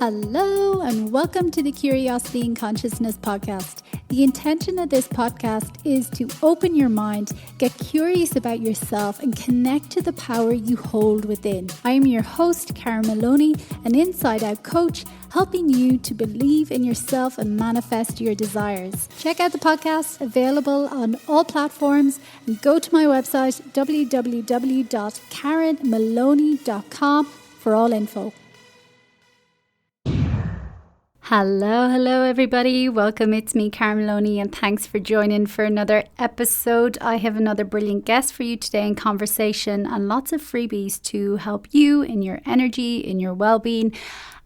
Hello and welcome to the Curiosity and Consciousness podcast. The intention of this podcast is to open your mind, get curious about yourself and connect to the power you hold within. I am your host, Karen Maloney, an inside-out coach, helping you to believe in yourself and manifest your desires. Check out the podcast, available on all platforms, and go to my website, www.karenmaloney.com for all info. Hello everybody. Welcome. It's me, Karen Maloney, and thanks for joining for another episode. I have another brilliant guest for you today in conversation and lots of freebies to help you in your energy, in your well-being,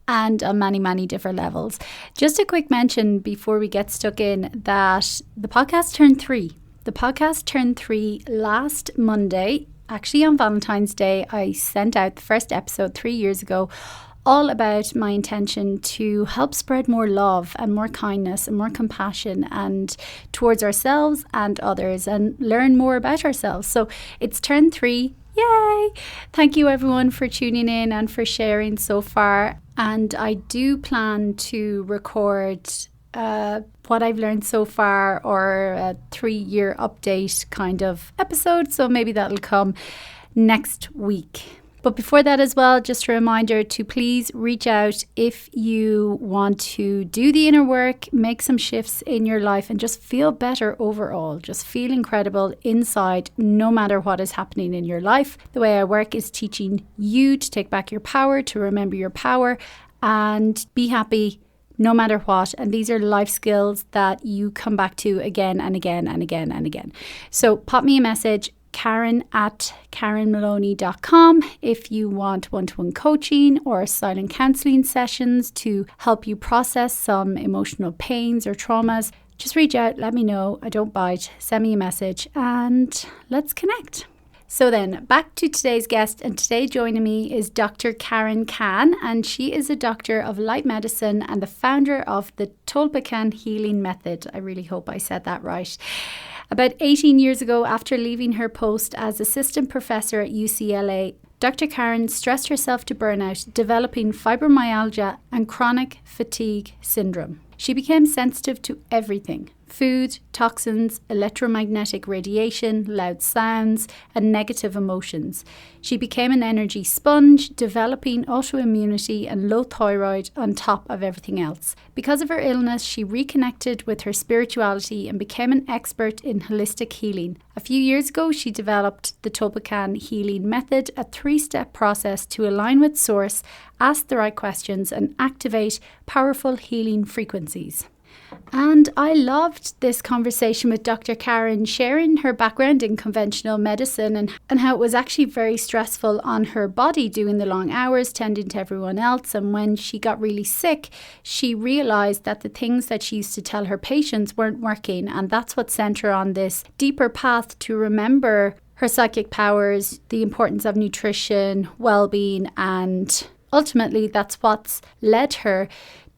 and on many different levels. Just a quick mention before we get stuck in that the podcast turned 3. The podcast turned 3 last Monday. Actually, on Valentine's Day, I sent out the first episode 3 years ago, all about my intention to help spread more love and more kindness and more compassion and towards ourselves and others and learn more about ourselves. So it's turned 3. Yay! Thank you everyone for tuning in and for sharing so far. And I do plan to record what I've learned so far, or a 3-year update kind of episode. So maybe that'll come next week. But before that as well, just a reminder to please reach out if you want to do the inner work, make some shifts in your life and just feel better overall. Just feel incredible inside, no matter what is happening in your life. The way I work is teaching you to take back your power, to remember your power and be happy no matter what. And these are life skills that you come back to again and again and again and again. So pop me a message, Karen@karenmaloney.com, if you want one-to-one coaching or silent counselling sessions to help you process some emotional pains or traumas. Just reach out, let me know. I don't bite. Send me a message and let's connect. So then, back to today's guest, and today joining me is Dr. Karen Can, and she is a doctor of light medicine and the founder of the TOLPAKAN Healing Method. I really hope I said that right. About 18 years ago, after leaving her post as assistant professor at UCLA, Dr. Karen stressed herself to burnout, developing fibromyalgia and chronic fatigue syndrome. She became sensitive to everything: food, toxins, electromagnetic radiation, loud sounds, and negative emotions. She became an energy sponge, developing autoimmunity and low thyroid on top of everything else. Because of her illness, she reconnected with her spirituality and became an expert in holistic healing. A few years ago, she developed the Topican Healing Method, a 3-step process to align with source, ask the right questions, and activate powerful healing frequencies. And I loved this conversation with Dr. Karen, sharing her background in conventional medicine and how it was actually very stressful on her body doing the long hours, tending to everyone else. And when she got really sick, she realized that the things that she used to tell her patients weren't working. And that's what sent her on this deeper path to remember her psychic powers, the importance of nutrition, well-being, and ultimately that's what's led her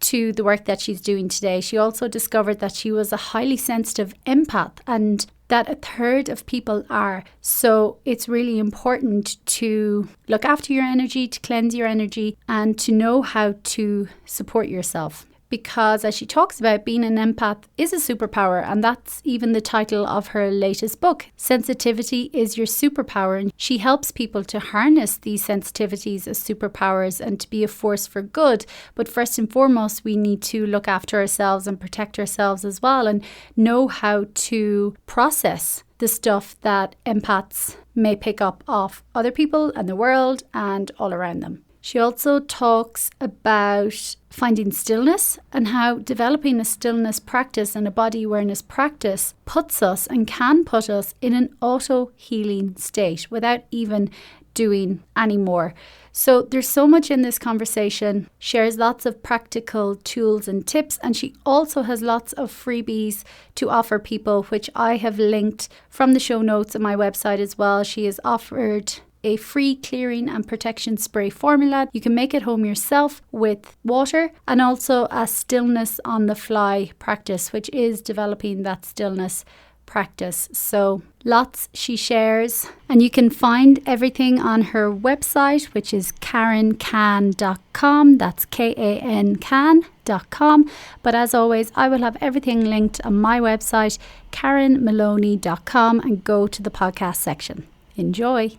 to the work that she's doing today. She also discovered that she was a highly sensitive empath and that 1/3 of people are. So it's really important to look after your energy, to cleanse your energy, and to know how to support yourself. Because as she talks about, being an empath is a superpower, and that's even the title of her latest book. Sensitivity is your superpower, and she helps people to harness these sensitivities as superpowers and to be a force for good. But first and foremost, we need to look after ourselves and protect ourselves as well, and know how to process the stuff that empaths may pick up off other people and the world and all around them. She also talks about finding stillness and how developing a stillness practice and a body awareness practice puts us and can put us in an auto-healing state without even doing any more. So there's so much in this conversation, shares lots of practical tools and tips, and she also has lots of freebies to offer people, which I have linked from the show notes on my website as well. She has offered a free clearing and protection spray formula. You can make it home yourself with water, and also a stillness on the fly practice, which is developing that stillness practice. So lots she shares, and you can find everything on her website, which is karencan.com. That's KAN But as always, I will have everything linked on my website, karenmaloney.com, and go to the podcast section. Enjoy.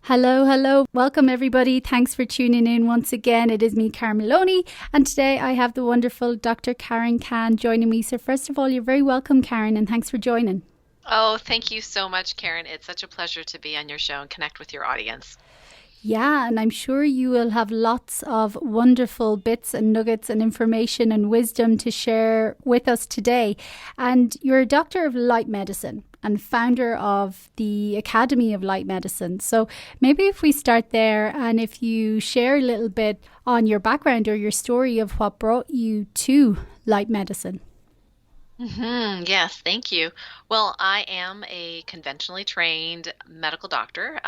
Hello. Welcome, everybody. Thanks for tuning in once again. It is me, Karen Maloney, and today I have the wonderful Dr. Karen Can joining me. So first of all, you're very welcome, Karen, and thanks for joining. Oh, thank you so much, Karen. It's such a pleasure to be on your show and connect with your audience. Yeah, and I'm sure you will have lots of wonderful bits and nuggets and information and wisdom to share with us today. And you're a doctor of light medicine and founder of the Academy of Light Medicine. So maybe if we start there, and if you share a little bit on your background or your story of what brought you to light medicine. Yes, thank you. Well, I am a conventionally trained medical doctor,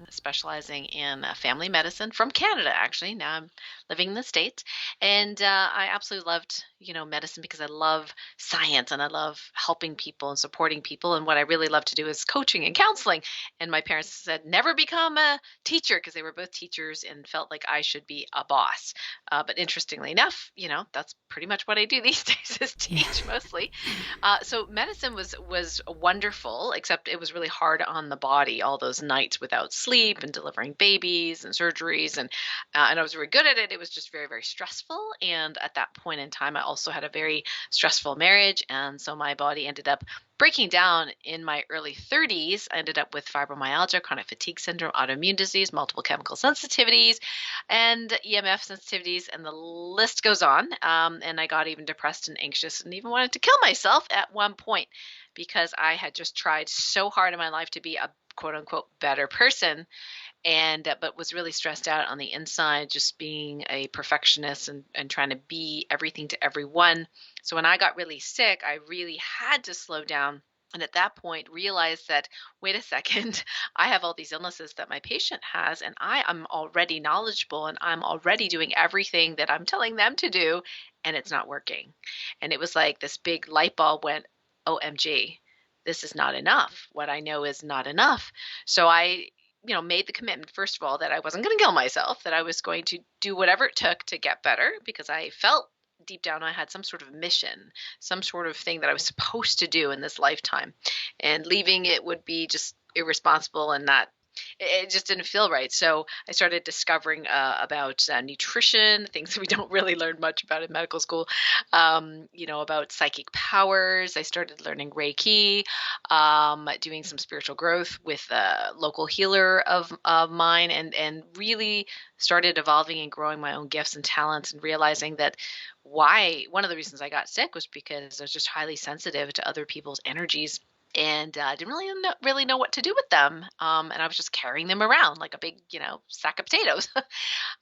specializing in family medicine from Canada, actually. Now I'm living in the States. And I absolutely loved, medicine because I love science and I love helping people and supporting people. And what I really love to do is coaching and counseling. And my parents said, never become a teacher, because they were both teachers and felt like I should be a boss. But interestingly enough, that's pretty much what I do these days, is teach mostly. So medicine was wonderful, except it was really hard on the body, all those nights without sleep and delivering babies and surgeries. And I was very good at it. It was just very, very stressful. And at that point in time, I also had a very stressful marriage. And so my body ended up breaking down in my early 30s. I ended up with fibromyalgia, chronic fatigue syndrome, autoimmune disease, multiple chemical sensitivities, and EMF sensitivities, and the list goes on. And I got even depressed and anxious and even wanted to kill myself at one point, because I had just tried so hard in my life to be a quote unquote better person, but was really stressed out on the inside, just being a perfectionist and trying to be everything to everyone. So when I got really sick, I really had to slow down. And at that point, realized that, wait a second, I have all these illnesses that my patient has, and I am already knowledgeable, and I'm already doing everything that I'm telling them to do, and it's not working. And it was like this big light bulb went, OMG, this is not enough. What I know is not enough. So I made the commitment, first of all, that I wasn't going to kill myself, that I was going to do whatever it took to get better, because I felt deep down I had some sort of mission, some sort of thing that I was supposed to do in this lifetime, and leaving it would be just irresponsible, and it just didn't feel right. So I started discovering about nutrition, things that we don't really learn much about in medical school, about psychic powers. I started learning Reiki, doing some spiritual growth with a local healer of mine, and really started evolving and growing my own gifts and talents, and realizing that one of the reasons I got sick was because I was just highly sensitive to other people's energies. And I didn't really know what to do with them. And I was just carrying them around like a big, sack of potatoes.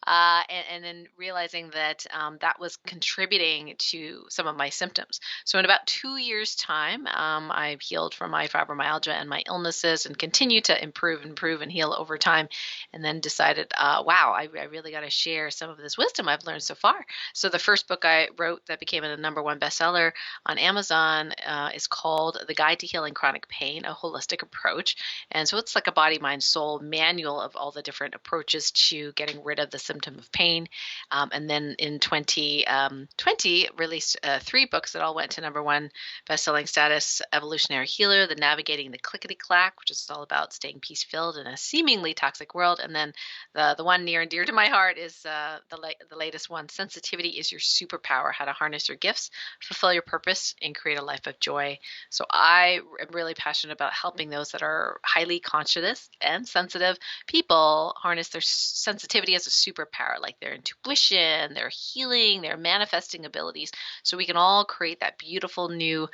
And then realizing that that was contributing to some of my symptoms. So in about 2 years' time, I've healed from my fibromyalgia and my illnesses, and continue to improve and heal over time. And then decided, wow, I really got to share some of this wisdom I've learned so far. So the first book I wrote that became a #1 bestseller on Amazon is called The Guide to Healing Chronic Pain, A Holistic Approach. And so it's like a body, mind, soul manual of all the different approaches to getting rid of the symptom of pain. And then in 2020, released 3 books that all went to #1 bestselling status: Evolutionary Healer, The Navigating the Clickety-Clack, which is all about staying peace-filled in a seemingly toxic world. And then the one near and dear to my heart is the latest one, Sensitivity is Your Superpower: How to Harness Your Gifts, Fulfill Your Purpose, and Create a Life of Joy. So I am really passionate about helping those that are highly conscious and sensitive people harness their sensitivity as a superpower, like their intuition, their healing, their manifesting abilities, so we can all create that beautiful new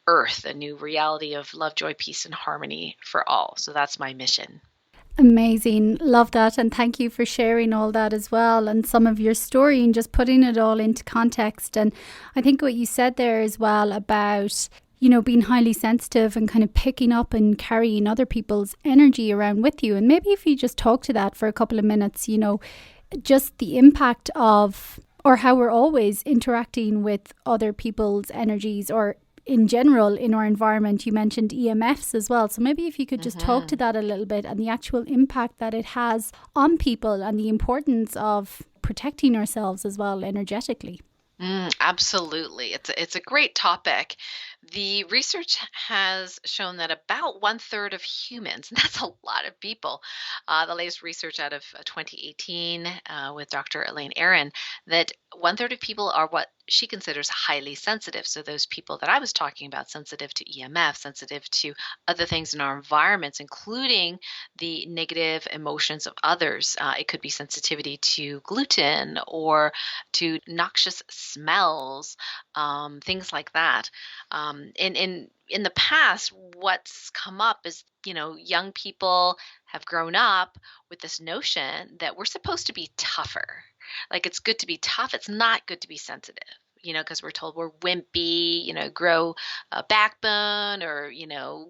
earth, a new reality of love, joy, peace, and harmony for all. So that's my mission. Amazing. Love that. And thank you for sharing all that as well, and some of your story, and just putting it all into context. And I think what you said there as well about being highly sensitive and kind of picking up and carrying other people's energy around with you. And maybe if you just talk to that for a couple of minutes, just the impact of, or how we're always interacting with other people's energies, or in general in our environment. You mentioned EMFs as well. So maybe if you could just talk to that a little bit and the actual impact that it has on people and the importance of protecting ourselves as well energetically. Absolutely. It's a great topic. The research has shown that about 1/3 of humans, and that's a lot of people, the latest research out of 2018 with Dr. Elaine Aron, that 1/3 of people are what she considers highly sensitive. So those people that I was talking about, sensitive to EMF, sensitive to other things in our environments, including the negative emotions of others. It could be sensitivity to gluten or to noxious smells, things like that. In the past, what's come up is, young people have grown up with this notion that we're supposed to be tougher. Like it's good to be tough. It's not good to be sensitive. Because we're told we're wimpy, grow a backbone or,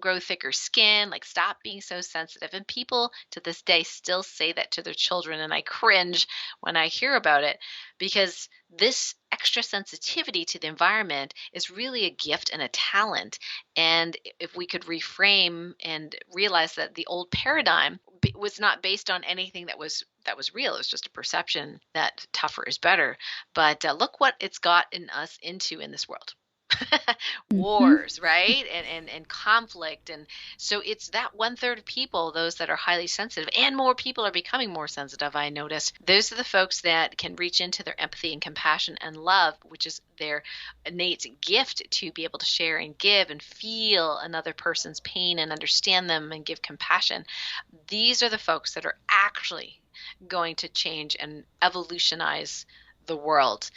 grow thicker skin, like stop being so sensitive. And people to this day still say that to their children. And I cringe when I hear about it because this extra sensitivity to the environment is really a gift and a talent. And if we could reframe and realize that the old paradigm was not based on anything that was real, it was just a perception that tougher is better. But look what it's gotten us into in this world. Wars, right? And conflict. And so it's that 1/3 of people, those that are highly sensitive, and more people are becoming more sensitive, I notice. Those are the folks that can reach into their empathy and compassion and love, which is their innate gift to be able to share and give and feel another person's pain and understand them and give compassion. These are the folks that are actually going to change and evolutionize the world.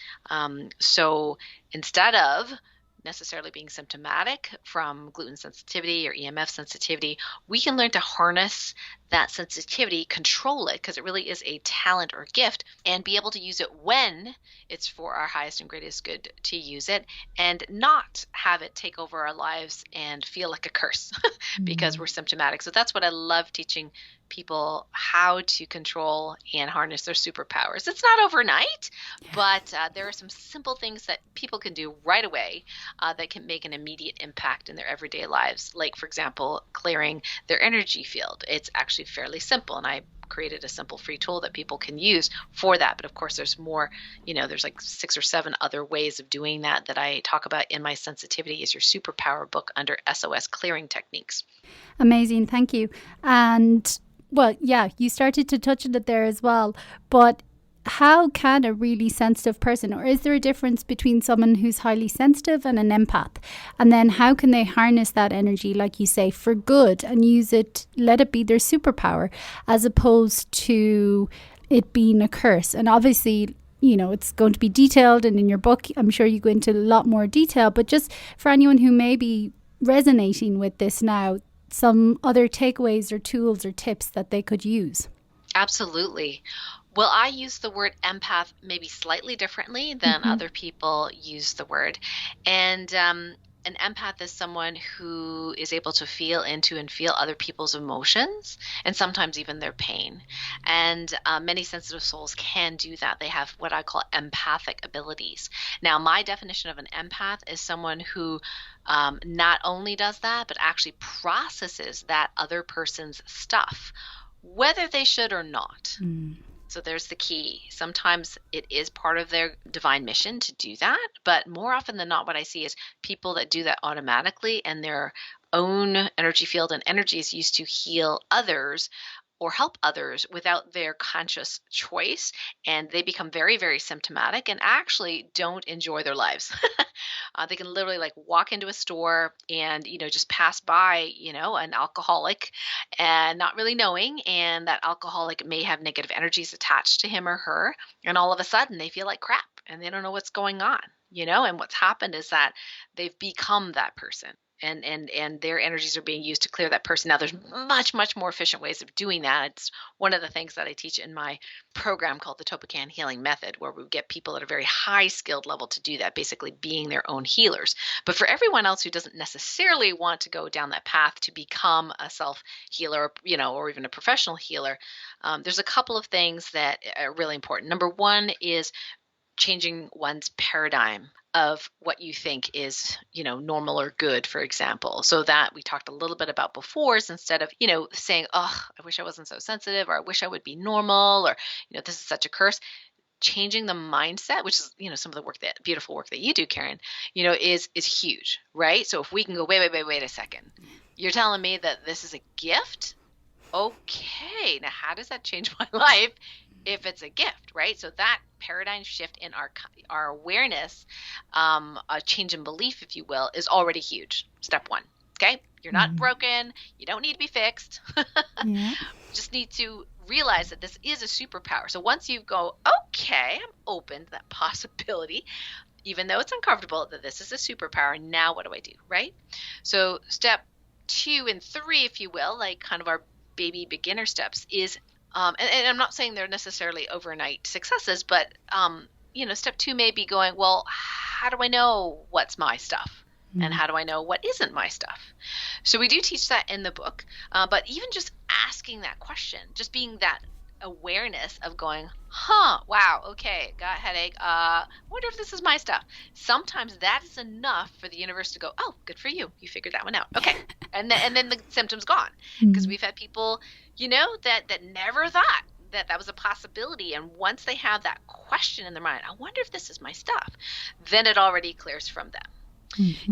So instead of necessarily being symptomatic from gluten sensitivity or EMF sensitivity, we can learn to harness that sensitivity, control it, because it really is a talent or gift, and be able to use it when it's for our highest and greatest good to use it, and not have it take over our lives and feel like a curse because we're symptomatic. So that's what I love teaching people, how to control and harness their superpowers. It's not overnight, but there are some simple things that people can do right away that can make an immediate impact in their everyday lives. Like, for example, clearing their energy field. It's actually fairly simple, and I created a simple free tool that people can use for that. But of course, there's more, there's like 6 or 7 other ways of doing that I talk about in my Sensitivity is Your Superpower book under SOS clearing techniques. Amazing. Thank you. And well, yeah, you started to touch on it there as well, but how can a really sensitive person, or is there a difference between someone who's highly sensitive and an empath? And then how can they harness that energy, like you say, for good and use it, let it be their superpower, as opposed to it being a curse? And obviously, it's going to be detailed, and in your book, I'm sure you go into a lot more detail, but just for anyone who may be resonating with this now, some other takeaways or tools or tips that they could use. Absolutely. Well, I use the word empath maybe slightly differently than other people use the word. And an empath is someone who is able to feel into and feel other people's emotions and sometimes even their pain. And many sensitive souls can do that. They have what I call empathic abilities. Now, my definition of an empath is someone who not only does that, but actually processes that other person's stuff, whether they should or not. So there's the key. Sometimes it is part of their divine mission to do that, but more often than not, what I see is people that do that automatically, and their own energy field and energy is used to heal others or help others without their conscious choice, and they become very, very symptomatic and actually don't enjoy their lives. They can literally like walk into a store and, just pass by, an alcoholic and not really knowing, and that alcoholic may have negative energies attached to him or her, and all of a sudden they feel like crap and they don't know what's going on, and what's happened is that they've become that person. And their energies are being used to clear that person. Now, there's much, much more efficient ways of doing that. It's one of the things that I teach in my program called the Topican Healing Method, where we get people at a very high skilled level to do that, basically being their own healers. But for everyone else who doesn't necessarily want to go down that path to become a self-healer, or even a professional healer, there's a couple of things that are really important. Number one is changing one's paradigm of what you think is, normal or good, for example. So that we talked a little bit about before is instead of, saying, oh, I wish I wasn't so sensitive, or I wish I would be normal, or, this is such a curse. Changing the mindset, which is, some of the beautiful work that you do, Karen, is huge, right? So if we can go, wait a second. You're telling me that this is a gift? Okay. Now, how does that change my life if it's a gift, right? So that paradigm shift in our awareness, a change in belief, if you will, is already huge. Step one. Okay. You're not broken. You don't need to be fixed. Yeah. Just need to realize that this is a superpower. So once you go, okay, I'm open to that possibility, even though it's uncomfortable, that this is a superpower. Now what do I do, right? So step 2 and 3, if you will, like kind of our baby beginner steps is, and I'm not saying they're necessarily overnight successes, but, step 2 may be going, well, how do I know what's my stuff? And how do I know what isn't my stuff? So we do teach that in the book, but even just asking that question, just being that awareness of going, wow, okay, got a headache. Wonder if this is my stuff. Sometimes that is enough for the universe to go, oh, good for you. You figured that one out. Okay. And then the symptom's gone. Because we've had people, that never thought that was a possibility. And once they have that question in their mind, I wonder if this is my stuff, then it already clears from them.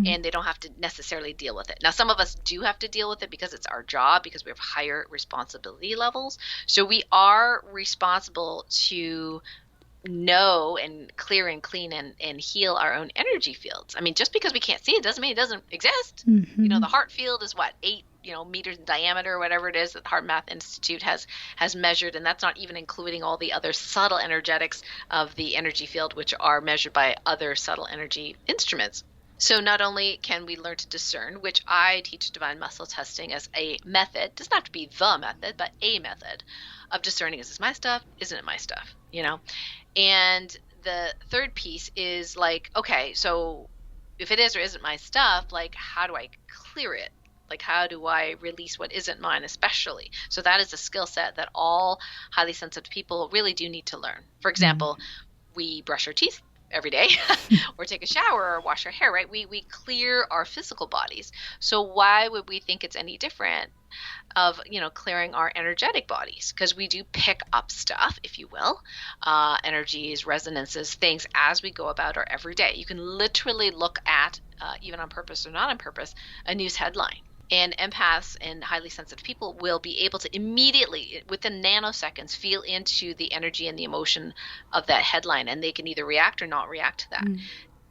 And they don't have to necessarily deal with it. Now, some of us do have to deal with it because it's our job, because we have higher responsibility levels. So we are responsible to know and clear and clean and heal our own energy fields. I mean, just because we can't see it doesn't mean it doesn't exist. The heart field is what, 8 meters in diameter, or whatever it is that the Heart Math Institute has measured, and that's not even including all the other subtle energetics of the energy field, which are measured by other subtle energy instruments. So not only can we learn to discern, which I teach divine muscle testing as a method, doesn't have to be the method, but a method of discerning, is this my stuff? Isn't it my stuff? And the third piece is like, okay, so if it is or isn't my stuff, like, how do I clear it? Like, how do I release what isn't mine, especially? So that is a skill set that all highly sensitive people really do need to learn. For example, we brush our teeth every day or take a shower or wash our hair, right? We clear our physical bodies. So why would we think it's any different of, clearing our energetic bodies? Because we do pick up stuff, if you will, energies, resonances, things as we go about our everyday. You can literally look at, even on purpose or not on purpose, a news headline. And empaths and highly sensitive people will be able to immediately, within nanoseconds, feel into the energy and the emotion of that headline, and they can either react or not react to that.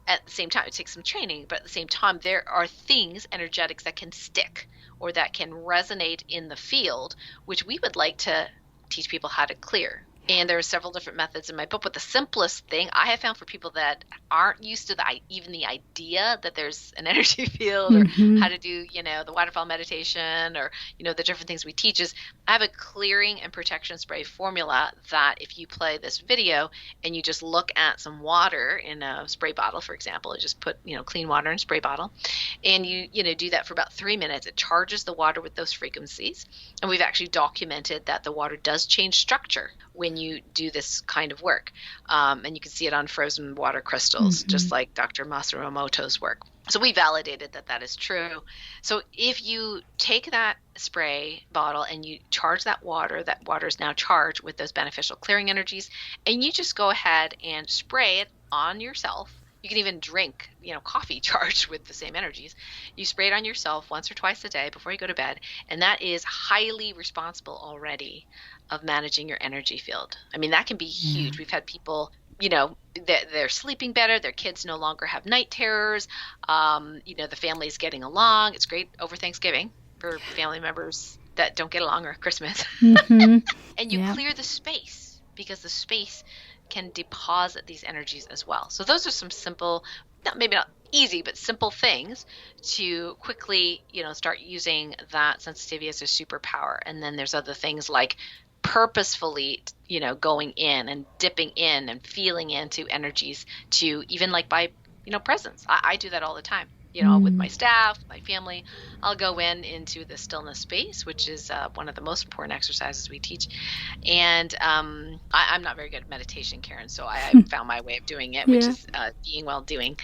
At the same time, it takes some training, but at the same time, there are things, energetics, that can stick or that can resonate in the field, which we would like to teach people how to clear. And there are several different methods in my book, but the simplest thing I have found for people that aren't used to even the idea that there's an energy field or how to do, the waterfall meditation or, the different things we teach is I have a clearing and protection spray formula that if you play this video and you just look at some water in a spray bottle, for example, you just put, clean water in a spray bottle and you do that for about 3 minutes, it charges the water with those frequencies. And we've actually documented that the water does change structure when you do this kind of work. And you can see it on frozen water crystals, just like Dr. Masaru Emoto's work. So we validated that is true. So if you take that spray bottle and you charge that water is now charged with those beneficial clearing energies, and you just go ahead and spray it on yourself. You can even drink, coffee charged with the same energies. You spray it on yourself once or twice a day before you go to bed, and that is highly responsible already of managing your energy field. I mean, that can be huge. We've had people, they're sleeping better. Their kids no longer have night terrors. The family's getting along. It's great over Thanksgiving for family members that don't get along, or Christmas. And you clear the space, because the space can deposit these energies as well. So those are some simple, maybe not easy, but simple things to quickly, start using that sensitivity as a superpower. And then there's other things like purposefully, going in and dipping in and feeling into energies to even like by, presence. I do that all the time. with my staff, my family. I'll go into the stillness space, which is one of the most important exercises we teach. And I'm not very good at meditation, Karen, so I found my way of doing it, which is being while doing.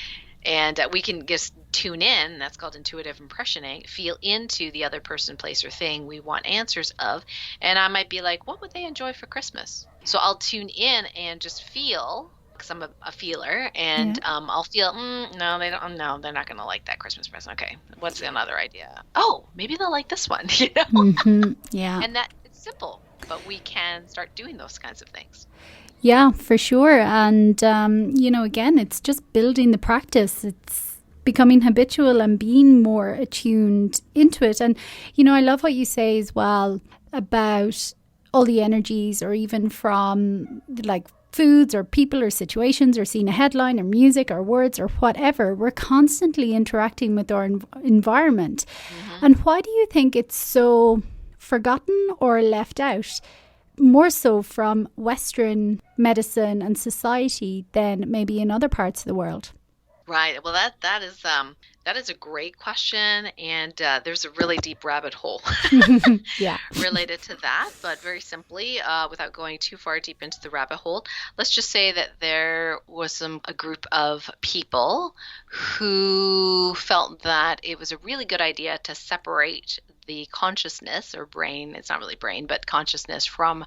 And we can just tune in. That's called intuitive impressioning. Feel into the other person, place, or thing we want answers of. And I might be like, what would they enjoy for Christmas? So I'll tune in and just feel, because I'm a feeler, and I'll feel, no, they don't. No, they're not going to like that Christmas present. Okay, what's another idea? Oh, maybe they'll like this one. Yeah. And that it's simple, but we can start doing those kinds of things. Yeah, for sure. And, again, it's just building the practice. It's becoming habitual and being more attuned into it. And, I love what you say as well about all the energies, or even from like foods or people or situations or seeing a headline or music or words or whatever. We're constantly interacting with our environment. And why do you think it's so forgotten or left out? More so from Western medicine and society than maybe in other parts of the world? Right. Well, that is a great question, and there's a really deep rabbit hole related to that. But very simply, without going too far deep into the rabbit hole, let's just say that there was a group of people who felt that it was a really good idea to separate the consciousness, or brain. It's not really brain, but consciousness from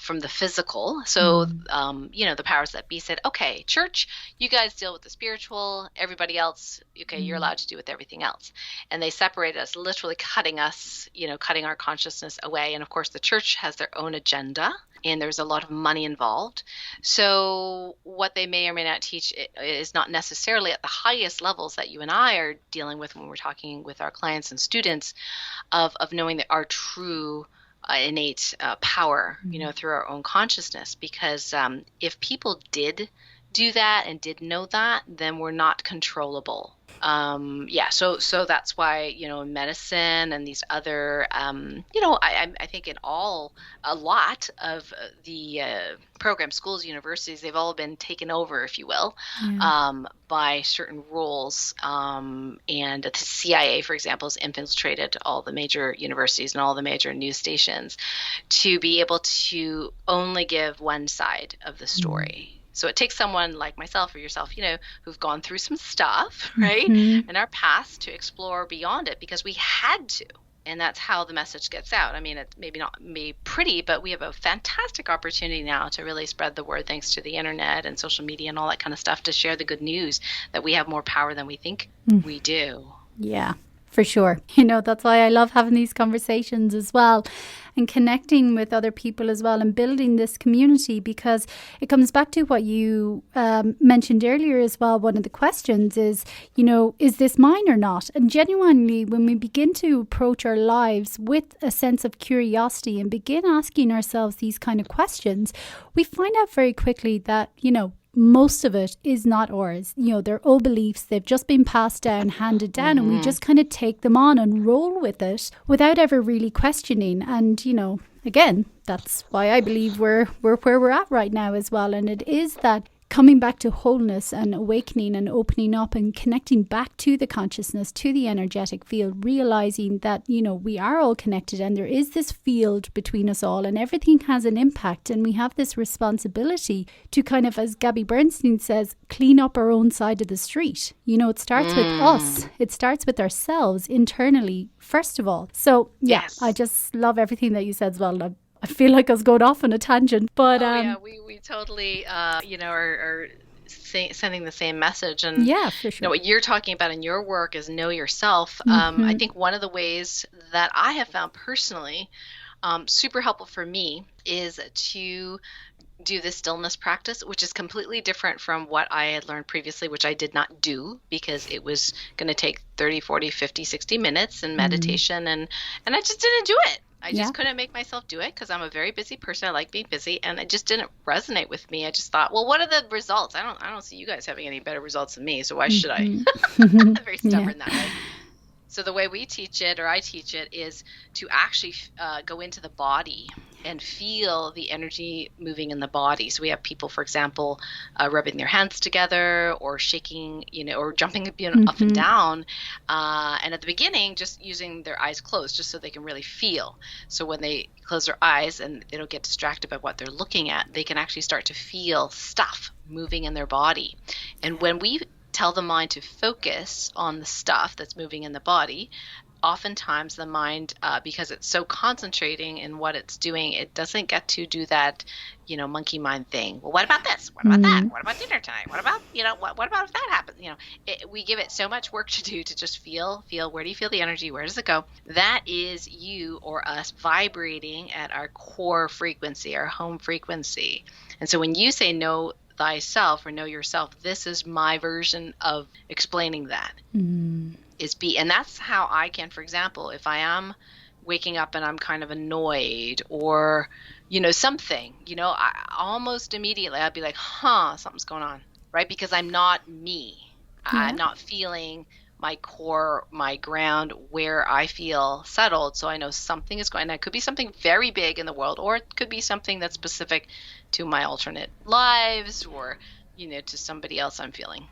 the physical. So, the powers that be said, okay, church, you guys deal with the spiritual, everybody else, okay, you're allowed to do with everything else. And they separated us, literally cutting us, cutting our consciousness away. And of course, the church has their own agenda, and there's a lot of money involved. So what they may or may not teach is not necessarily at the highest levels that you and I are dealing with when we're talking with our clients and students, of knowing that our true innate power, through our own consciousness. Because if people did do that and did know that, then we're not controllable. So that's why, in medicine and these other, I think in a lot of the program schools, universities, they've all been taken over, if you will, by certain rules. And the CIA, for example, has infiltrated all the major universities and all the major news stations to be able to only give one side of the story. So it takes someone like myself or yourself, who've gone through some stuff, right, in our past, to explore beyond it, because we had to. And that's how the message gets out. I mean, it's maybe not pretty, but we have a fantastic opportunity now to really spread the word, thanks to the internet and social media and all that kind of stuff, to share the good news that we have more power than we think we do. Yeah, for sure. That's why I love having these conversations as well, and connecting with other people as well, and building this community, because it comes back to what you mentioned earlier as well. One of the questions is, is this mine or not? And genuinely, when we begin to approach our lives with a sense of curiosity and begin asking ourselves these kind of questions, we find out very quickly that, most of it is not ours. They're old beliefs. They've just been passed down, handed down, and we just kind of take them on and roll with it without ever really questioning. And, again, that's why I believe we're where we're at right now as well. And it is that coming back to wholeness and awakening and opening up and connecting back to the consciousness, to the energetic field, realizing that, we are all connected, and there is this field between us all, and everything has an impact. And we have this responsibility to kind of, as Gabby Bernstein says, clean up our own side of the street. It starts with us. It starts with ourselves internally, first of all. So, yes. I just love everything that you said as well. I feel like I was going off on a tangent, but we totally are sending the same message. And for sure. What you're talking about in your work is know yourself. I think one of the ways that I have found personally super helpful for me is to do the stillness practice, which is completely different from what I had learned previously, which I did not do because it was going to take 30, 40, 50, 60 minutes in meditation. And I just didn't do it. I just couldn't make myself do it because I'm a very busy person. I like being busy, and it just didn't resonate with me. I just thought, well, what are the results? I don't see you guys having any better results than me, so why should I? I'm very stubborn that way. So the way we teach it, or I teach it, is to actually go into the body and feel the energy moving in the body. So we have people, for example, rubbing their hands together or shaking, or jumping, up and down. And at the beginning, just using their eyes closed, just so they can really feel. So when they close their eyes and they don't get distracted by what they're looking at, they can actually start to feel stuff moving in their body. And when we tell the mind to focus on the stuff that's moving in the body, oftentimes the mind, because it's so concentrating in what it's doing, it doesn't get to do that, monkey mind thing. Well, what about this? What about that? What about dinner tonight? What about, what about if that happens? We give it so much work to do to just feel, where do you feel the energy? Where does it go? That is you or us vibrating at our core frequency, our home frequency. And so when you say know thyself or know yourself, this is my version of explaining that. And that's how I can, for example, if I am waking up and I'm kind of annoyed or, something, I almost immediately I'd be like, something's going on, right? Because I'm not me. I'm not feeling my core, my ground, where I feel settled. So I know something is going, and it could be something very big in the world, or it could be something that's specific to my alternate lives or, to somebody else I'm feeling.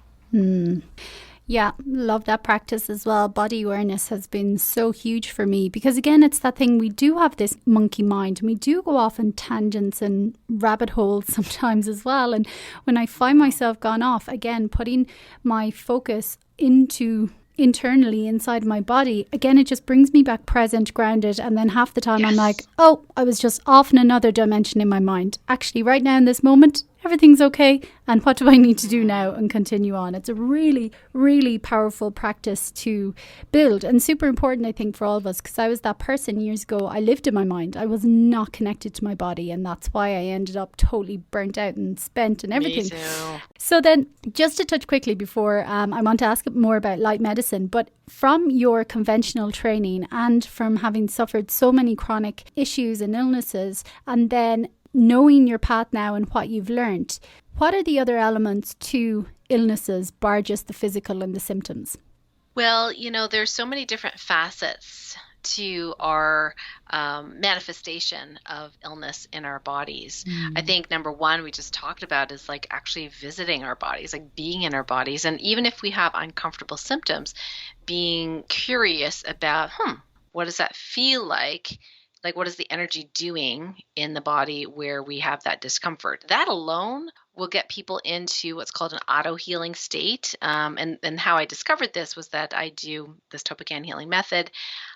Yeah, love that practice as well. Body awareness has been so huge for me because, again, it's that thing, we do have this monkey mind and we do go off in tangents and rabbit holes sometimes as well. And when I find myself gone off, again, putting my focus internally inside my body, again, it just brings me back present, grounded, and then half the time I'm like, oh, I was just off in another dimension in my mind. Actually, right now in this moment, everything's okay, and what do I need to do now, and continue on. It's a really, really powerful practice to build, and super important, I think, for all of us, because I was that person years ago. I lived in my mind. I was not connected to my body, and that's why I ended up totally burnt out and spent and everything. Me too. So then, just to touch quickly before I want to ask more about light medicine, but from your conventional training and from having suffered so many chronic issues and illnesses, and then knowing your path now and what you've learned, what are the other elements to illnesses, bar just the physical and the symptoms? Well, there's so many different facets to our manifestation of illness in our bodies. I think number one, we just talked about, is like actually visiting our bodies, like being in our bodies. And even if we have uncomfortable symptoms, being curious about, what does that feel like? Like, what is the energy doing in the body where we have that discomfort? That alone will get people into what's called an auto-healing state. And how I discovered this was that I do this Topican Healing Method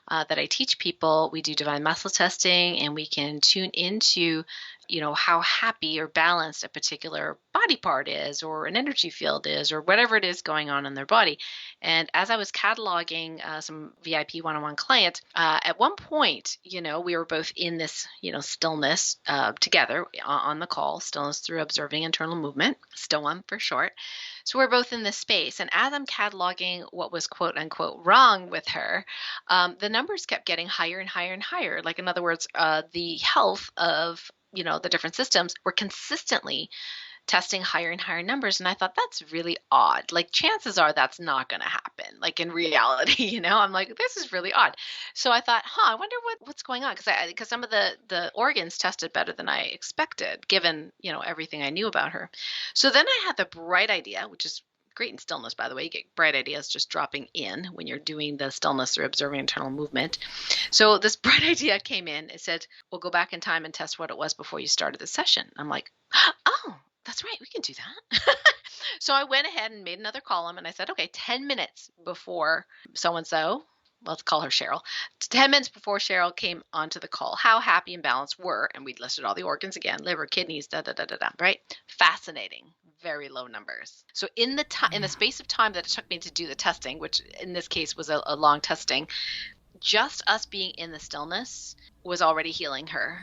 that I teach people. We do divine muscle testing, and we can tune into, how happy or balanced a particular body part is, or an energy field is, or whatever it is going on in their body. And as I was cataloging some VIP one-on-one clients, at one point, we were both in this, stillness together on the call, stillness through observing internal movement, STOM for short. So we're both in this space. And as I'm cataloging what was quote unquote wrong with her, the numbers kept getting higher and higher and higher. Like, in other words, the health of, the different systems were consistently testing higher and higher numbers. And I thought, that's really odd. Like, chances are that's not going to happen. Like, in reality, I'm like, this is really odd. So I thought, I wonder what's going on. Because some of the organs tested better than I expected, given, everything I knew about her. So then I had the bright idea, which is great in stillness, by the way. You get bright ideas just dropping in when you're doing the stillness or observing internal movement. So this bright idea came in. It said, we'll go back in time and test what it was before you started the session. I'm like, oh, that's right, we can do that. So I went ahead and made another column, and I said, okay, 10 minutes before so-and-so, let's call her Cheryl, 10 minutes before Cheryl came onto the call, how happy and balanced were, and we listed all the organs again, liver, kidneys, right? Fascinating. Very low numbers. So in the space of time that it took me to do the testing, which in this case was a long testing, just us being in the stillness was already healing her.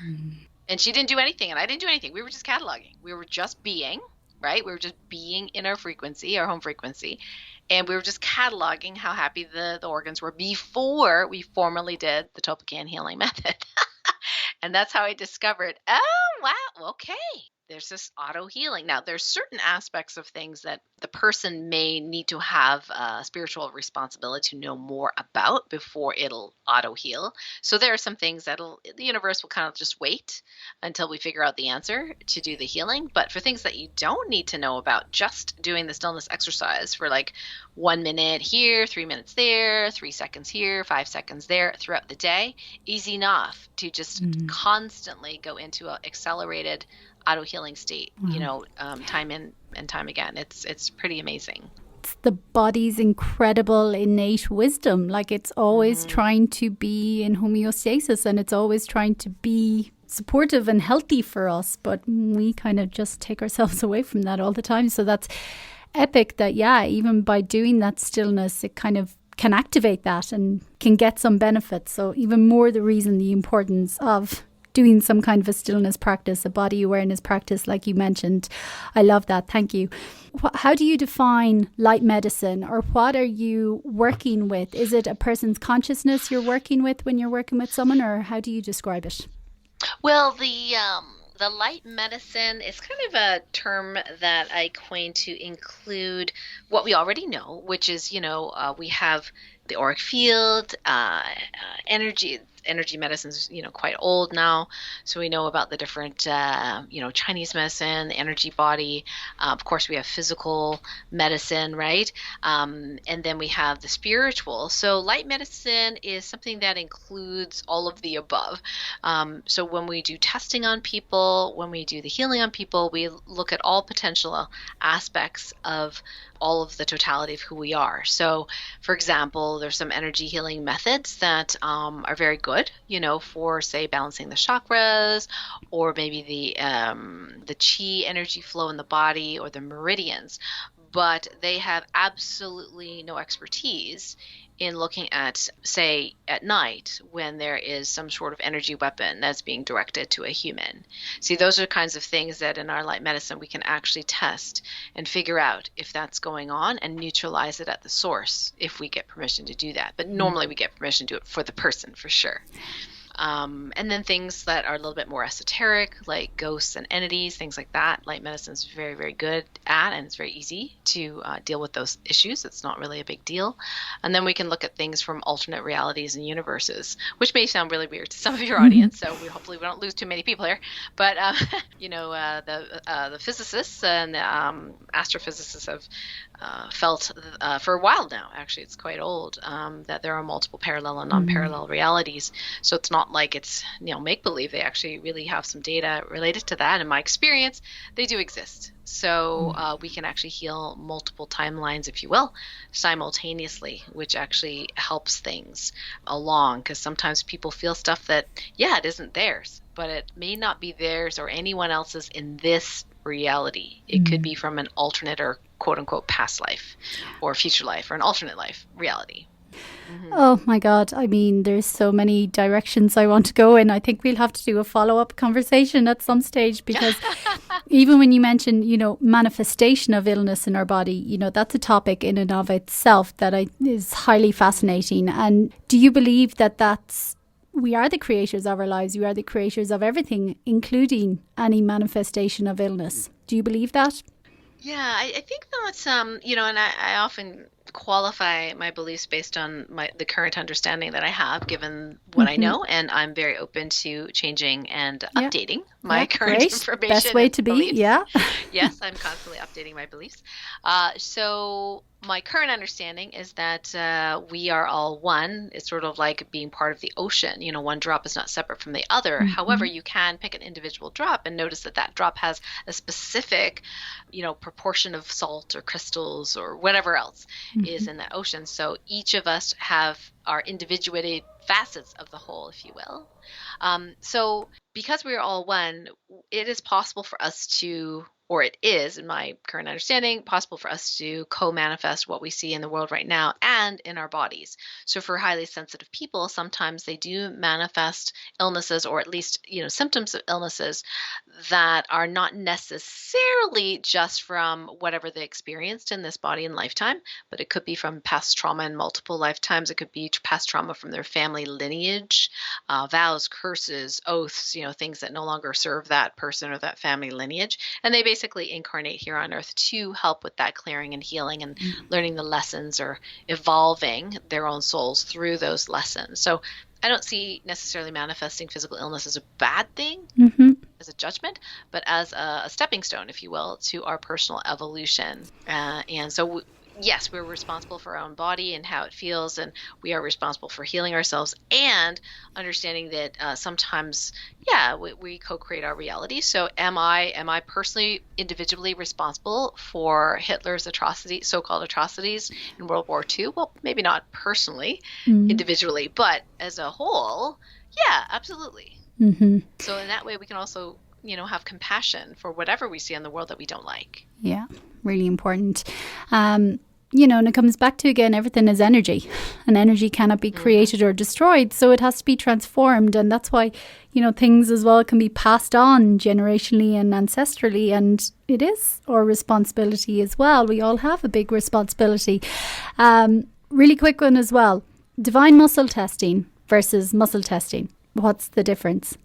And she didn't do anything, and I didn't do anything. We were just cataloging. We were just being, right? We were just being in our frequency, our home frequency. And we were just cataloging how happy the organs were before we formally did the Topican Healing Method. And that's how I discovered, oh, wow, okay. there's this auto healing. Now, there's certain aspects of things that the person may need to have a spiritual responsibility to know more about before it'll auto heal. So there are some things the universe will kind of just wait until we figure out the answer to do the healing. But for things that you don't need to know about, just doing the stillness exercise for like 1 minute here, 3 minutes there, 3 seconds here, 5 seconds there throughout the day, easy enough to just constantly go into an accelerated auto healing state, time in and time again. It's pretty amazing. It's the body's incredible innate wisdom. Like it's always trying to be in homeostasis, and it's always trying to be supportive and healthy for us. But we kind of just take ourselves away from that all the time. So that's epic that, even by doing that stillness, it kind of can activate that and can get some benefits. So even more the reason, the importance of doing some kind of a stillness practice, a body awareness practice, like you mentioned. I love that. Thank you. How do you define light medicine, or what are you working with? Is it a person's consciousness you're working with when you're working with someone, or how do you describe it? Well, the light medicine is kind of a term that I coined to include what we already know, which is, we have the auric field, energy medicine's, quite old now. So we know about the different, Chinese medicine, the energy body. Of course, we have physical medicine, right? And then we have the spiritual. So light medicine is something that includes all of the above. So when we do testing on people, when we do the healing on people, we look at all potential aspects of all of the totality of who we are. So, for example, there's some energy healing methods that are very good, for, say, balancing the chakras, or maybe the chi energy flow in the body, or the meridians. But they have absolutely no expertise in looking at, say, at night when there is some sort of energy weapon that's being directed to a human. See, those are the kinds of things that in our light medicine we can actually test and figure out if that's going on and neutralize it at the source if we get permission to do that. But normally we get permission to do it for the person, for sure. And then things that are a little bit more esoteric, like ghosts and entities, things like that. Light medicine is very, very good at, and it's very easy to deal with those issues. It's not really a big deal. And then we can look at things from alternate realities and universes, which may sound really weird to some of your audience. So hopefully we don't lose too many people here. But the physicists and astrophysicists have felt for a while now, actually it's quite old, that there are multiple parallel and non-parallel realities. So it's not like it's make-believe. They actually really have some data related to that. In my experience, they do exist. So we can actually heal multiple timelines, if you will, simultaneously, which actually helps things along, because sometimes people feel stuff that, it isn't theirs, but it may not be theirs or anyone else's in this reality. It could be from an alternate or quote unquote past life or future life or an alternate life reality. Oh my God. I mean, there's so many directions I want to go in. I think we'll have to do a follow-up conversation at some stage, because even when you mention, manifestation of illness in our body, that's a topic in and of itself that is highly fascinating. And do you believe that we are the creators of our lives? We are the creators of everything, including any manifestation of illness. Do you believe that? Yeah, I think that's, and I often qualify my beliefs based on the current understanding that I have, given what I know, and I'm very open to changing and updating my current information. Best way to be, beliefs. yeah. Yes, I'm constantly updating my beliefs. So my current understanding is that we are all one. It's sort of like being part of the ocean. One drop is not separate from the other. However, you can pick an individual drop and notice that drop has a specific, proportion of salt or crystals or whatever else is in that ocean. So each of us have our individuated facets of the whole, if you will. So because we are all one, it is possible for us to or it is, in my current understanding, possible for us to co-manifest what we see in the world right now and in our bodies. So for highly sensitive people, sometimes they do manifest illnesses, or at least, symptoms of illnesses that are not necessarily just from whatever they experienced in this body and lifetime, but it could be from past trauma in multiple lifetimes. It could be past trauma from their family lineage, vows, curses, oaths, things that no longer serve that person or that family lineage. And they basically incarnate here on earth to help with that clearing and healing and learning the lessons, or evolving their own souls through those lessons. So I don't see necessarily manifesting physical illness as a bad thing, as a judgment, but as a stepping stone, if you will, to our personal evolution. And so yes, we're responsible for our own body and how it feels, and we are responsible for healing ourselves and understanding that sometimes, we co-create our reality. So am I personally, individually responsible for Hitler's atrocities, so-called atrocities in World War II? Well, maybe not personally, individually, but as a whole, yeah, absolutely. So in that way, we can also, have compassion for whatever we see in the world that we don't like. Yeah, really important. And it comes back to, again, everything is energy, and energy cannot be created or destroyed. So it has to be transformed. And that's why, things as well can be passed on generationally and ancestrally. And it is our responsibility as well. We all have a big responsibility. Really quick one as well. Divine muscle testing versus muscle testing. What's the difference?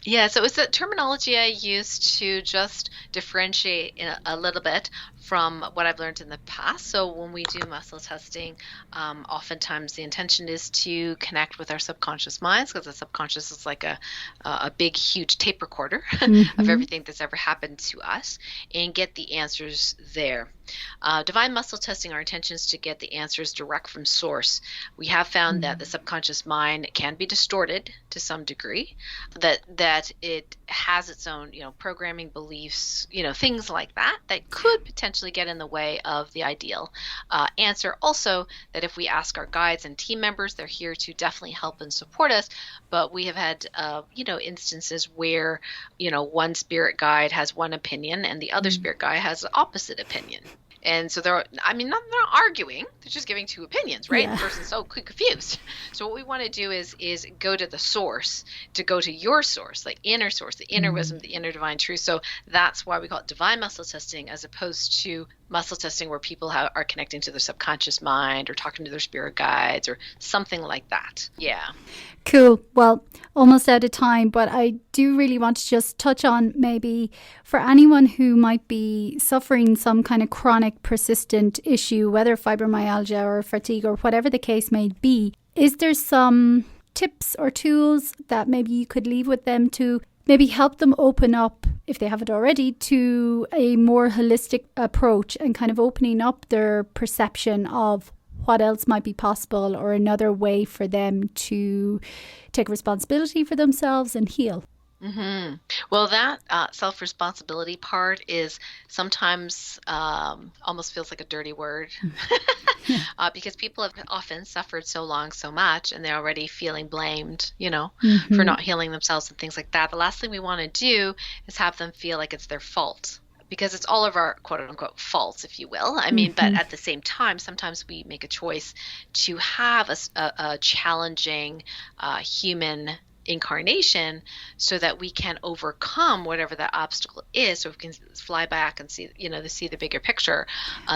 Yeah, so it's the terminology I use to just differentiate a little bit from what I've learned in the past. So when we do muscle testing, oftentimes the intention is to connect with our subconscious minds, because the subconscious is like a big, huge tape recorder of everything that's ever happened to us, and get the answers there. Divine muscle testing, our intention is to get the answers direct from source. We have found that the subconscious mind can be distorted to some degree, that it has its own, programming, beliefs, things like that could potentially get in the way of the ideal answer. Also, that if we ask our guides and team members, they're here to definitely help and support us. But we have had, instances where, one spirit guide has one opinion and the other spirit guide has the opposite opinion. And so they're not arguing, they're just giving two opinions, right? Yeah. The person's so confused. So what we want to do is go to the source, to go to your source, like inner source, the inner wisdom, the inner divine truth. So that's why we call it divine muscle testing, as opposed to muscle testing where people are connecting to their subconscious mind or talking to their spirit guides or something like that. Yeah. Cool. Well, almost out of time, but I do really want to just touch on, maybe for anyone who might be suffering some kind of chronic persistent issue, whether fibromyalgia or fatigue or whatever the case may be, is there some tips or tools that maybe you could leave with them to maybe help them open up, if they haven't already, to a more holistic approach and kind of opening up their perception of what else might be possible, or another way for them to take responsibility for themselves and heal? Well, that self-responsibility part is sometimes almost feels like a dirty word because people have often suffered so long, so much, and they're already feeling blamed, for not healing themselves and things like that. The last thing we want to do is have them feel like it's their fault, because it's all of our quote unquote faults, if you will. But at the same time, sometimes we make a choice to have a challenging human incarnation so that we can overcome whatever that obstacle is, so we can fly back and see, see the bigger picture.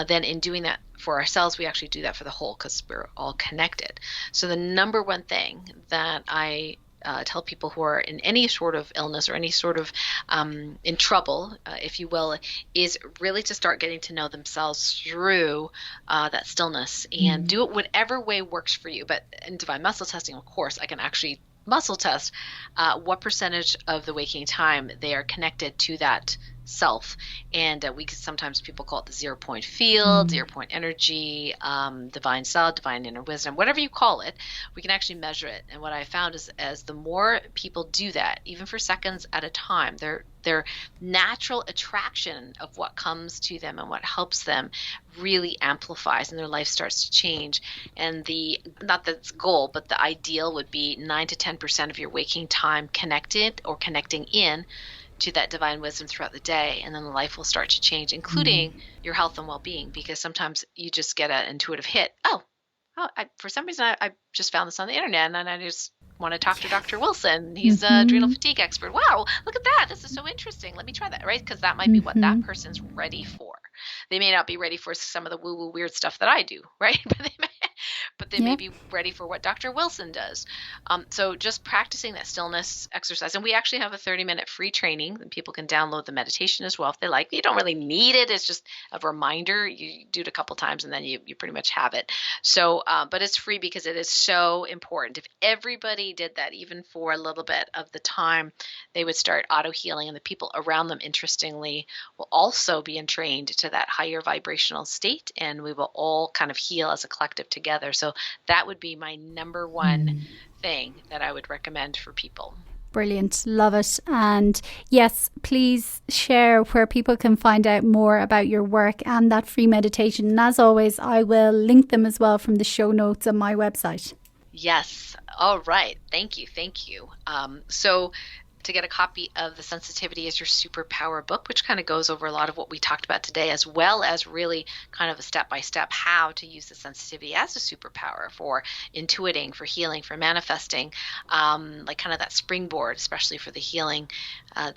Then in doing that for ourselves, we actually do that for the whole, because we're all connected. So the number one thing that I tell people who are in any sort of illness or any sort of in trouble, if you will, is really to start getting to know themselves through that stillness, and do it whatever way works for you. But in divine muscle testing, of course, I can actually muscle test what percentage of the waking time they are connected to that self. And we could, sometimes people call it the 0 point field, 0 point energy, divine self, divine inner wisdom, whatever you call it, we can actually measure it. And what I found is, as the more people do that, even for seconds at a time, their natural attraction of what comes to them and what helps them really amplifies, and their life starts to change. And not that it's goal, but the ideal would be 9 to 10% of your waking time connected or connecting in to that divine wisdom throughout the day, and then the life will start to change, including your health and well-being, because sometimes you just get an intuitive hit. For some reason, I just found this on the internet, and I just want to talk to Dr. Wilson. He's an adrenal fatigue expert. Wow, look at that. This is so interesting. Let me try that, right? Because that might be what that person's ready for. They may not be ready for some of the woo-woo weird stuff that I do, right? But they may be ready for what Dr. Wilson does. So just practicing that stillness exercise. And we actually have a 30-minute free training, and people can download the meditation as well if they like. You don't really need it. It's just a reminder. You do it a couple times, and then you pretty much have it. So, but it's free because it is so important. If everybody did that, even for a little bit of the time, they would start auto-healing, and the people around them, interestingly, will also be entrained to that higher vibrational state, and we will all kind of heal as a collective together. So that would be my number one thing that I would recommend for people. Brilliant. Love it. And yes, please share where people can find out more about your work and that free meditation. And as always, I will link them as well from the show notes on my website. Yes. All right. Thank you. So to get a copy of the Sensitivity is Your Superpower book, which kind of goes over a lot of what we talked about today, as well as really kind of a step-by-step how to use the sensitivity as a superpower for intuiting, for healing, for manifesting, like kind of that springboard, especially for the healing.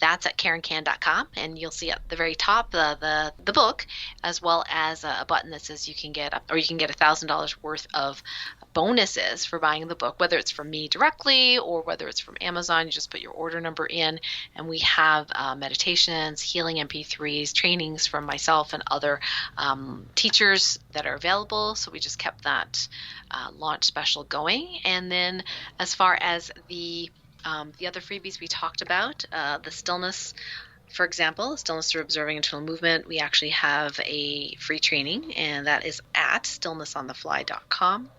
That's at KarenCan.com, and you'll see at the very top the book, as well as a button that says you can get $1,000 worth of bonuses for buying the book, whether it's from me directly or whether it's from Amazon. You just put your order number in, and we have meditations, healing MP3s, trainings from myself and other teachers that are available. So we just kept that launch special going. And then as far as the other freebies we talked about, the stillness, for example, stillness through observing internal movement, we actually have a free training, and that is at stillnessonthefly.com.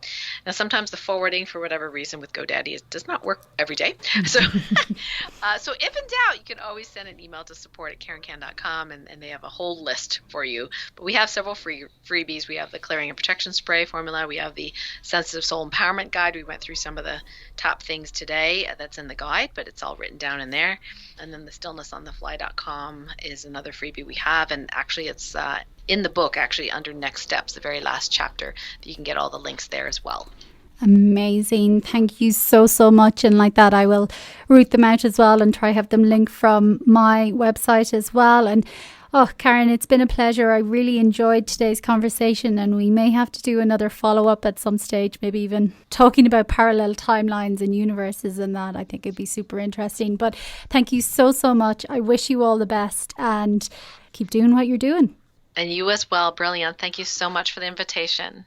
Now, sometimes the forwarding, for whatever reason, with GoDaddy does not work every day. So if in doubt, you can always send an email to support@KarenCan.com, and they have a whole list for you. But we have several freebies. We have the Clearing and Protection Spray formula. We have the Sensitive Soul Empowerment Guide. We went through some of the top things today that's in the guide, but it's all written down in there. And then the stillnessonthefly.com is another freebie we have, and actually it's in the book, actually under Next Steps, the very last chapter. You can get all the links there as well. Amazing. Thank you so much. And like that, I will root them out as well and try have them linked from my website as well. And Karen, it's been a pleasure. I really enjoyed today's conversation, and we may have to do another follow-up at some stage, maybe even talking about parallel timelines and universes and that. I think it'd be super interesting. But thank you so much. I wish you all the best, and keep doing what you're doing. And you as well. Brilliant. Thank you so much for the invitation.